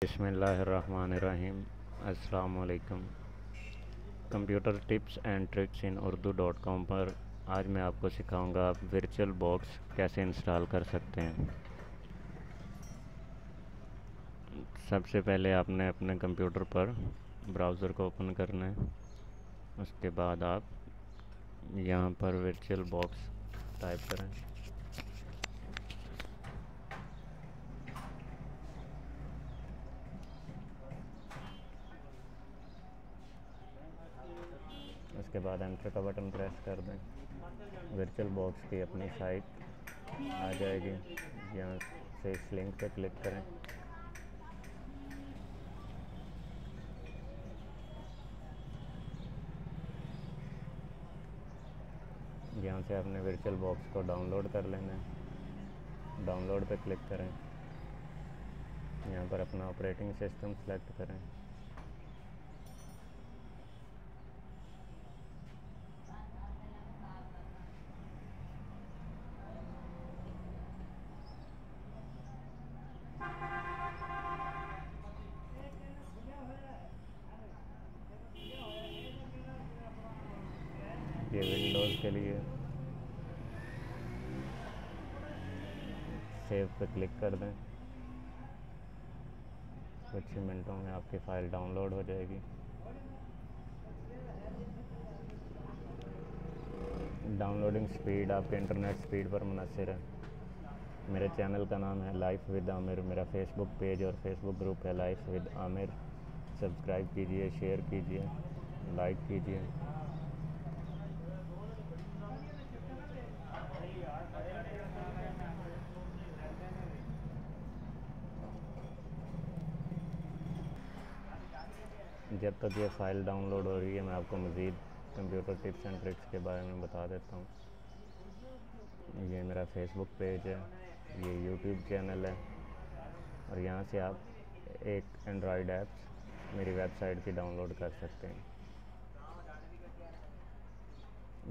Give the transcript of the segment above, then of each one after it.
बिस्मिल्लाहिर्रहमानिर्रहीम। अस्सलाम वालेकुम। Computer tips and tricks in Urdu dot com पर आज मैं आपको सिखाऊंगा आप वर्चुअल बॉक्स कैसे इंस्टॉल कर सकते हैं। सबसे पहले आपने अपने कंप्यूटर पर ब्राउज़र को ओपन करना है। उसके बाद आप यहाँ पर वर्चुअल बॉक्स टाइप करें। उसके बाद एंटर का बटन प्रेस कर दें। वर्चुअल बॉक्स की अपनी साइट आ जाएगी। यहाँ से इस लिंक पे क्लिक करें। यहाँ से आपने वर्चुअल बॉक्स को डाउनलोड कर लेना है। डाउनलोड पे क्लिक करें। यहाँ पर अपना ऑपरेटिंग सिस्टम सेलेक्ट करें। ये विंडोज़ के लिए सेव पे क्लिक कर दें। कुछ ही मिनटों में आपकी फ़ाइल डाउनलोड हो जाएगी। डाउनलोडिंग स्पीड आपके इंटरनेट स्पीड पर मुनहसर है। मेरे चैनल का नाम है लाइफ विद आमिर। मेरा फेसबुक पेज और फेसबुक ग्रुप है लाइफ विद आमिर। सब्सक्राइब कीजिए, शेयर कीजिए, लाइक कीजिए। जब तक ये फ़ाइल डाउनलोड हो रही है मैं आपको मज़ीद कंप्यूटर टिप्स एंड ट्रिक्स के बारे में बता देता हूँ। ये मेरा फेसबुक पेज है, ये यूट्यूब चैनल है और यहाँ से आप एक एंड्रॉयड ऐप्स मेरी वेबसाइट की डाउनलोड कर सकते हैं,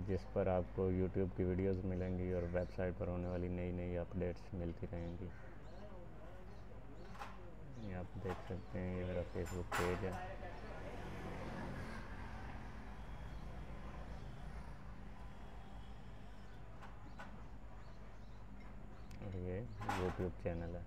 जिस पर आपको यूट्यूब की वीडियोस मिलेंगी और वेबसाइट पर होने वाली नई नई अपडेट्स मिलती रहेंगी। ये आप देख सकते हैं, ये मेरा फेसबुक पेज है। और ये यूट्यूब चैनल है।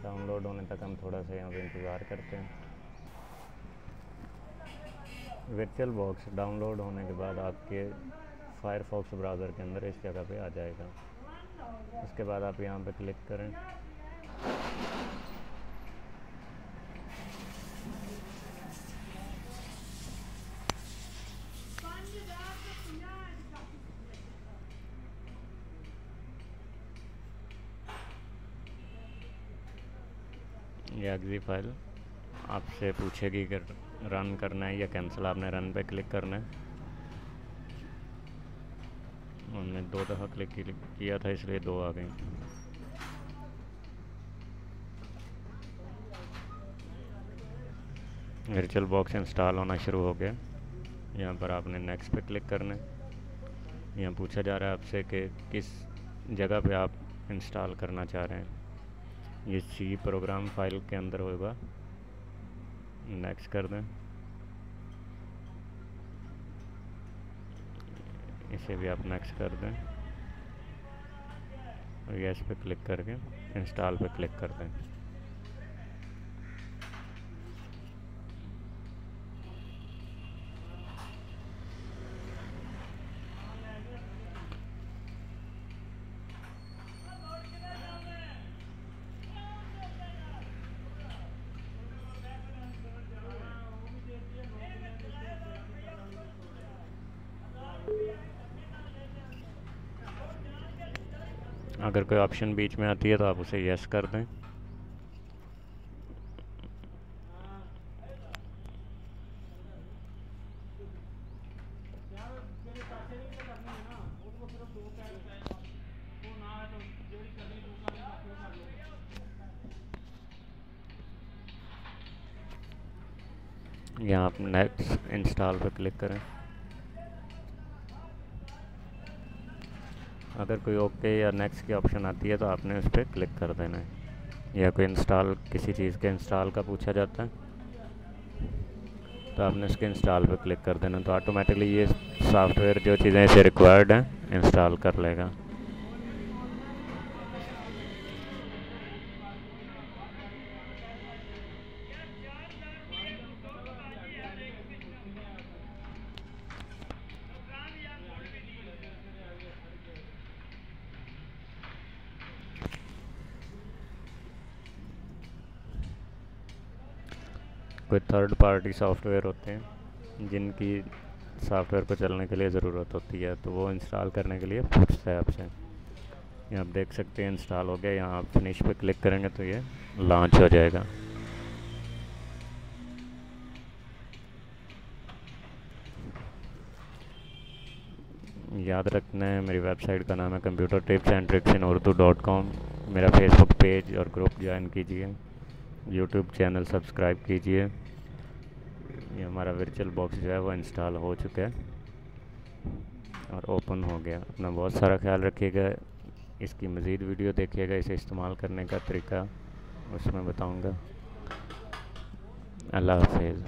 डाउनलोड होने तक हम थोड़ा सा यहाँ पे इंतज़ार करते हैं। वर्चुअल बॉक्स डाउनलोड होने के बाद आपके फायरफॉक्स ब्राउज़र के अंदर इस जगह पे आ जाएगा। उसके बाद आप यहाँ पे क्लिक करें। ये अगली फ़ाइल आपसे पूछेगी कि रन करना है या कैंसिल। आपने रन पे क्लिक करना है। हमने 2 दफ़ा क्लिक किया था इसलिए 2 आ गई। वर्चुअल बॉक्स इंस्टॉल होना शुरू हो गया। यहाँ पर आपने नेक्स्ट पे क्लिक करना है। यहाँ पूछा जा रहा है आपसे कि किस जगह पे आप इंस्टॉल करना चाह रहे हैं। ये सी प्रोग्राम फाइल के अंदर होगा। नेक्स्ट कर दें। इसे भी आप नेक्स्ट कर दें और यस पे क्लिक करके इंस्टॉल पे क्लिक कर दें। अगर कोई ऑप्शन बीच में आती है तो आप उसे यस कर दें। यहाँ आप नेक्स्ट इंस्टॉल पर क्लिक करें। अगर कोई ओके या नेक्स्ट की ऑप्शन आती है तो आपने उस पर क्लिक कर देना है। या कोई इंस्टॉल किसी चीज़ के इंस्टॉल का पूछा जाता है तो आपने इसके इंस्टॉल पर क्लिक कर देना, तो ऑटोमेटिकली ये सॉफ्टवेयर जो चीज़ें इसे रिक्वायर्ड हैं इंस्टॉल कर लेगा। कोई थर्ड पार्टी सॉफ्टवेयर होते हैं जिनकी सॉफ्टवेयर को चलने के लिए ज़रूरत होती है, तो वो इंस्टॉल करने के लिए पूछता है आपसे। ये आप देख सकते हैं इंस्टॉल हो गया। यहाँ आप फिनिश पे क्लिक करेंगे तो ये लॉन्च हो जाएगा। याद रखना है मेरी वेबसाइट का नाम है computer tips and tricks in उर्दू.com। मेरा फेसबुक पेज और ग्रुप ज्वाइन कीजिए, यूट्यूब चैनल सब्सक्राइब कीजिए। ये हमारा वर्चुअल बॉक्स जो है वो इंस्टॉल हो चुका है और ओपन हो गया। अपना बहुत सारा ख्याल रखिएगा। इसकी मज़ीद वीडियो देखिएगा, इसे इस्तेमाल करने का तरीका उसमें बताऊंगा। अल्लाह हाफिज़।